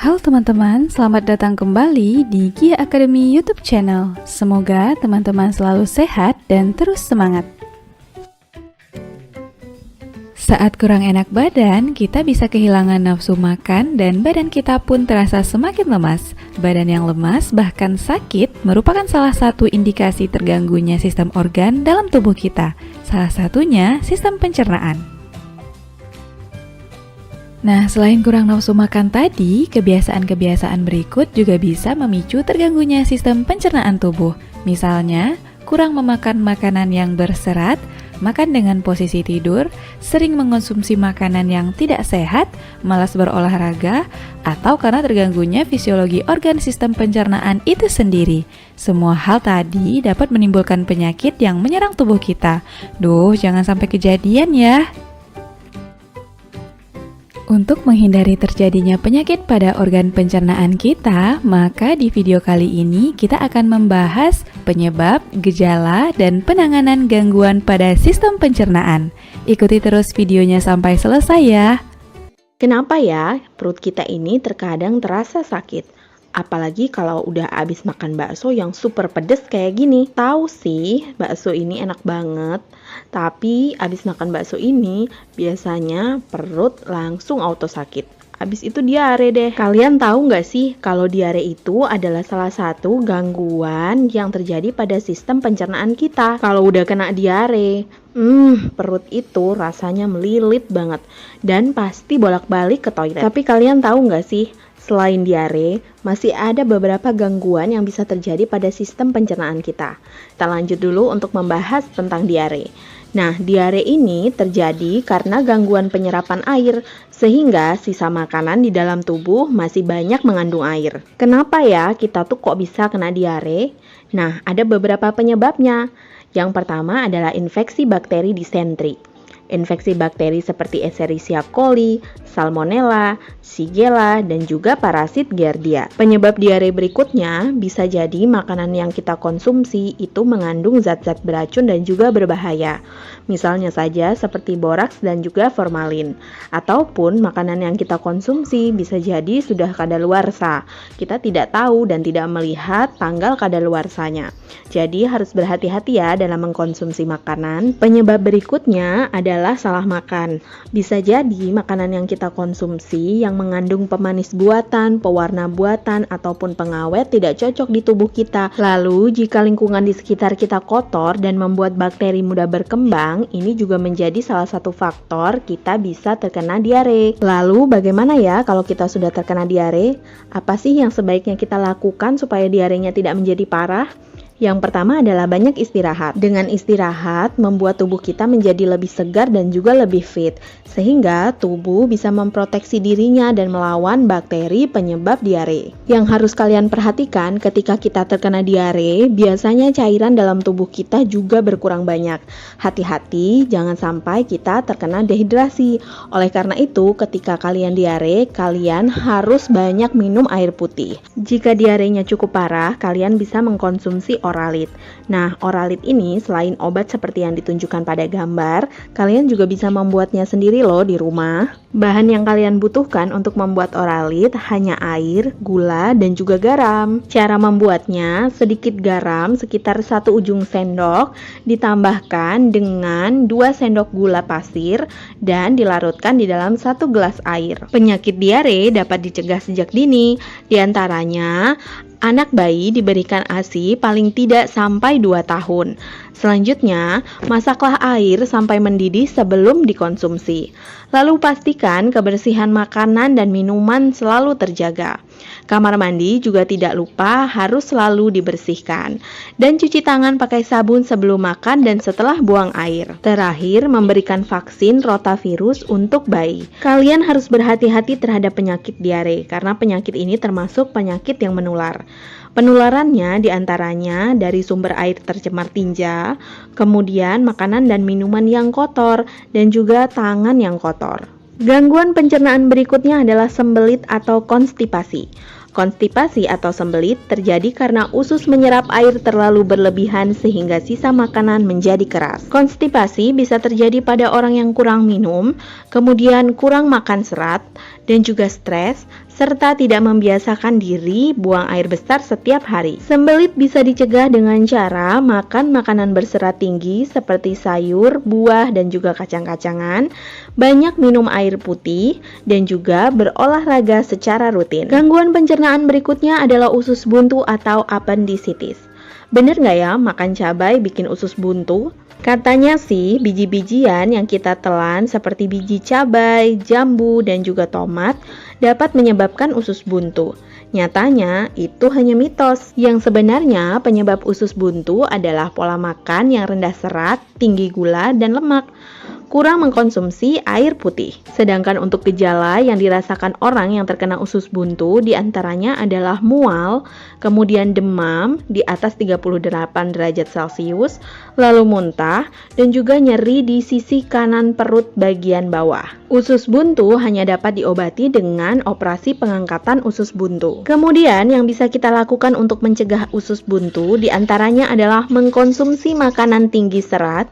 Halo teman-teman, selamat datang kembali di Gia Academy YouTube channel. Semoga teman-teman selalu sehat dan terus semangat. Saat kurang enak badan, kita bisa kehilangan nafsu makan dan badan kita pun terasa semakin lemas. Badan yang lemas, bahkan sakit, merupakan salah satu indikasi terganggunya sistem organ dalam tubuh kita. Salah satunya sistem pencernaan. Nah, selain kurang nafsu makan tadi, kebiasaan-kebiasaan berikut juga bisa memicu terganggunya sistem pencernaan tubuh. Misalnya, kurang memakan makanan yang berserat, makan dengan posisi tidur, sering mengonsumsi makanan yang tidak sehat, malas berolahraga, atau karena terganggunya fisiologi organ sistem pencernaan itu sendiri. Semua hal tadi dapat menimbulkan penyakit yang menyerang tubuh kita. Duh, jangan sampai kejadian ya. Untuk menghindari terjadinya penyakit pada organ pencernaan kita, maka di video kali ini kita akan membahas penyebab, gejala, dan penanganan gangguan pada sistem pencernaan. Ikuti terus videonya sampai selesai ya. Kenapa ya perut kita ini terkadang terasa sakit? Apalagi kalau udah abis makan bakso yang super pedes kayak gini. Tahu sih, bakso ini enak banget. Tapi abis makan bakso ini, biasanya perut langsung auto sakit. Abis itu diare deh. Kalian tahu nggak sih kalau diare itu adalah salah satu gangguan yang terjadi pada sistem pencernaan kita. Kalau udah kena diare, perut itu rasanya melilit banget. Dan pasti bolak-balik ke toilet. Tapi kalian tahu nggak sih, selain diare, masih ada beberapa gangguan yang bisa terjadi pada sistem pencernaan kita. Kita lanjut dulu untuk membahas tentang diare. Nah, diare ini terjadi karena gangguan penyerapan air, sehingga sisa makanan di dalam tubuh masih banyak mengandung air. Kenapa ya kita tuh kok bisa kena diare? Nah, ada beberapa penyebabnya. Yang pertama adalah infeksi bakteri disentri. Infeksi bakteri seperti Escherichia coli, Salmonella, Shigella, dan juga parasit Giardia. Penyebab diare berikutnya bisa jadi makanan yang kita konsumsi itu mengandung zat-zat beracun dan juga berbahaya. Misalnya saja seperti boraks dan juga formalin. Ataupun makanan yang kita konsumsi bisa jadi sudah kadaluarsa. Kita tidak tahu dan tidak melihat tanggal kadaluarsanya. Jadi harus berhati-hati ya dalam mengkonsumsi makanan. Penyebab berikutnya adalah salah makan. Bisa jadi makanan yang kita konsumsi yang mengandung pemanis buatan, pewarna buatan, ataupun pengawet tidak cocok di tubuh kita. Lalu jika lingkungan di sekitar kita kotor dan membuat bakteri mudah berkembang, ini juga menjadi salah satu faktor kita bisa terkena diare. Lalu bagaimana ya kalau kita sudah terkena diare? Apa sih yang sebaiknya kita lakukan supaya diarenya tidak menjadi parah? Yang pertama adalah banyak istirahat. Dengan istirahat, membuat tubuh kita menjadi lebih segar dan juga lebih fit, sehingga tubuh bisa memproteksi dirinya dan melawan bakteri penyebab diare. Yang harus kalian perhatikan ketika kita terkena diare, biasanya cairan dalam tubuh kita juga berkurang banyak. Hati-hati, jangan sampai kita terkena dehidrasi. Oleh karena itu, ketika kalian diare, kalian harus banyak minum air putih. Jika diarenya cukup parah, kalian bisa mengkonsumsi Oralit. Nah, Oralit ini selain obat seperti yang ditunjukkan pada gambar, kalian juga bisa membuatnya sendiri loh di rumah. Bahan yang kalian butuhkan untuk membuat Oralit hanya air, gula, dan juga garam. Cara membuatnya, sedikit garam sekitar 1 ujung sendok ditambahkan dengan 2 sendok gula pasir dan dilarutkan di dalam 1 gelas air. Penyakit diare dapat dicegah sejak dini, diantaranya anak bayi diberikan ASI paling tidak sampai 2 tahun. Selanjutnya, masaklah air sampai mendidih sebelum dikonsumsi. Lalu pastikan kebersihan makanan dan minuman selalu terjaga. Kamar mandi juga tidak lupa harus selalu dibersihkan. Dan cuci tangan pakai sabun sebelum makan dan setelah buang air. Terakhir, memberikan vaksin rotavirus untuk bayi. Kalian harus berhati-hati terhadap penyakit diare, karena penyakit ini termasuk penyakit yang menular. Penularannya diantaranya dari sumber air tercemar tinja, kemudian makanan dan minuman yang kotor, dan juga tangan yang kotor. Gangguan pencernaan berikutnya adalah sembelit atau konstipasi. Konstipasi atau sembelit terjadi karena usus menyerap air terlalu berlebihan sehingga sisa makanan menjadi keras. Konstipasi bisa terjadi pada orang yang kurang minum, kemudian kurang makan serat, dan juga stres, serta tidak membiasakan diri buang air besar setiap hari. Sembelit bisa dicegah dengan cara makan makanan berserat tinggi seperti sayur, buah, dan juga kacang-kacangan, banyak minum air putih, dan juga berolahraga secara rutin. Gangguan pencernaan berikutnya adalah usus buntu atau appendicitis. Bener nggak ya makan cabai bikin usus buntu? Katanya sih, biji-bijian yang kita telan seperti biji cabai, jambu, dan juga tomat dapat menyebabkan usus buntu. Nyatanya, itu hanya mitos. Yang sebenarnya penyebab usus buntu adalah pola makan yang rendah serat, tinggi gula, dan lemak. Kurang mengkonsumsi air putih. Sedangkan untuk gejala yang dirasakan orang yang terkena usus buntu diantaranya adalah mual, kemudian demam di atas 38 derajat Celcius, lalu muntah, dan juga nyeri di sisi kanan perut bagian bawah. Usus buntu hanya dapat diobati dengan operasi pengangkatan usus buntu. Kemudian yang bisa kita lakukan untuk mencegah usus buntu diantaranya adalah mengkonsumsi makanan tinggi serat,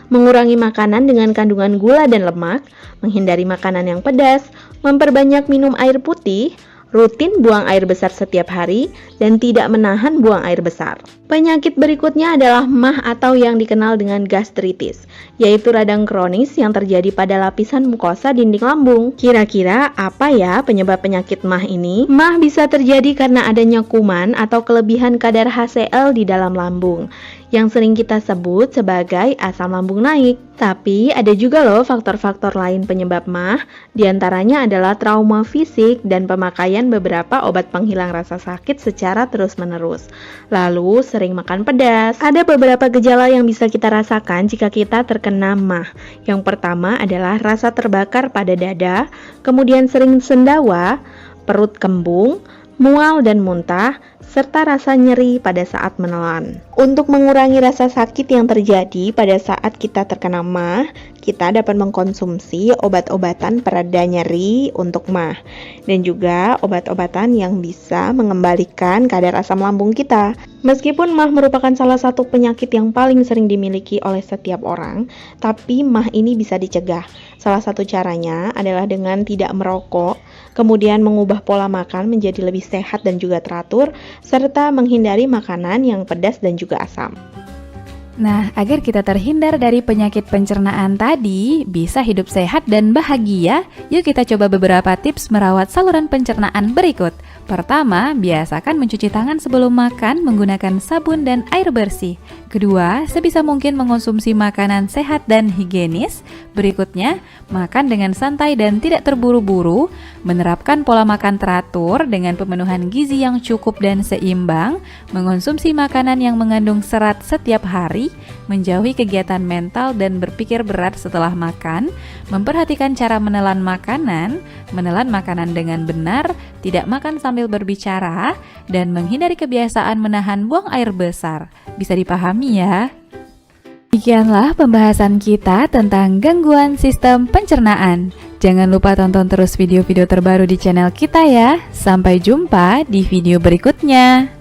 mengurangi makanan dengan kandungan gula dan lemak, menghindari makanan yang pedas, memperbanyak minum air putih, rutin buang air besar setiap hari, dan tidak menahan buang air besar. Penyakit berikutnya adalah MAH atau yang dikenal dengan gastritis, yaitu radang kronis yang terjadi pada lapisan mukosa dinding lambung. Kira-kira apa ya penyebab penyakit MAH ini? MAH bisa terjadi karena adanya kuman atau kelebihan kadar HCl di dalam lambung, yang sering kita sebut sebagai asam lambung naik. Tapi ada juga loh faktor-faktor lain penyebab MAH, diantaranya adalah trauma fisik dan pemakaian beberapa obat penghilang rasa sakit secara terus-menerus. Lalu sering makan pedas. Ada beberapa gejala yang bisa kita rasakan jika kita terkena MAH. Yang pertama adalah rasa terbakar pada dada, kemudian sering sendawa, perut kembung, mual dan muntah, serta rasa nyeri pada saat menelan. Untuk mengurangi rasa sakit yang terjadi pada saat kita terkena MAH, kita dapat mengkonsumsi obat-obatan pereda nyeri untuk MAH dan juga obat-obatan yang bisa mengembalikan kadar asam lambung kita. Meskipun MAH merupakan salah satu penyakit yang paling sering dimiliki oleh setiap orang, tapi MAH ini bisa dicegah. Salah satu caranya adalah dengan tidak merokok, kemudian mengubah pola makan menjadi lebih sehat dan juga teratur, serta menghindari makanan yang pedas dan juga asam. Nah, agar kita terhindar dari penyakit pencernaan tadi, bisa hidup sehat dan bahagia, yuk kita coba beberapa tips merawat saluran pencernaan berikut. Pertama, biasakan mencuci tangan sebelum makan menggunakan sabun dan air bersih. Kedua, sebisa mungkin mengonsumsi makanan sehat dan higienis. Berikutnya, makan dengan santai dan tidak terburu-buru, menerapkan pola makan teratur dengan pemenuhan gizi yang cukup dan seimbang, mengonsumsi makanan yang mengandung serat setiap hari, menjauhi kegiatan mental dan berpikir berat setelah makan, memperhatikan cara menelan makanan dengan benar, tidak makan sambil berbicara, dan menghindari kebiasaan menahan buang air besar. Bisa dipahami ya? Demikianlah pembahasan kita tentang gangguan sistem pencernaan. Jangan lupa tonton terus video-video terbaru di channel kita ya. Sampai jumpa di video berikutnya.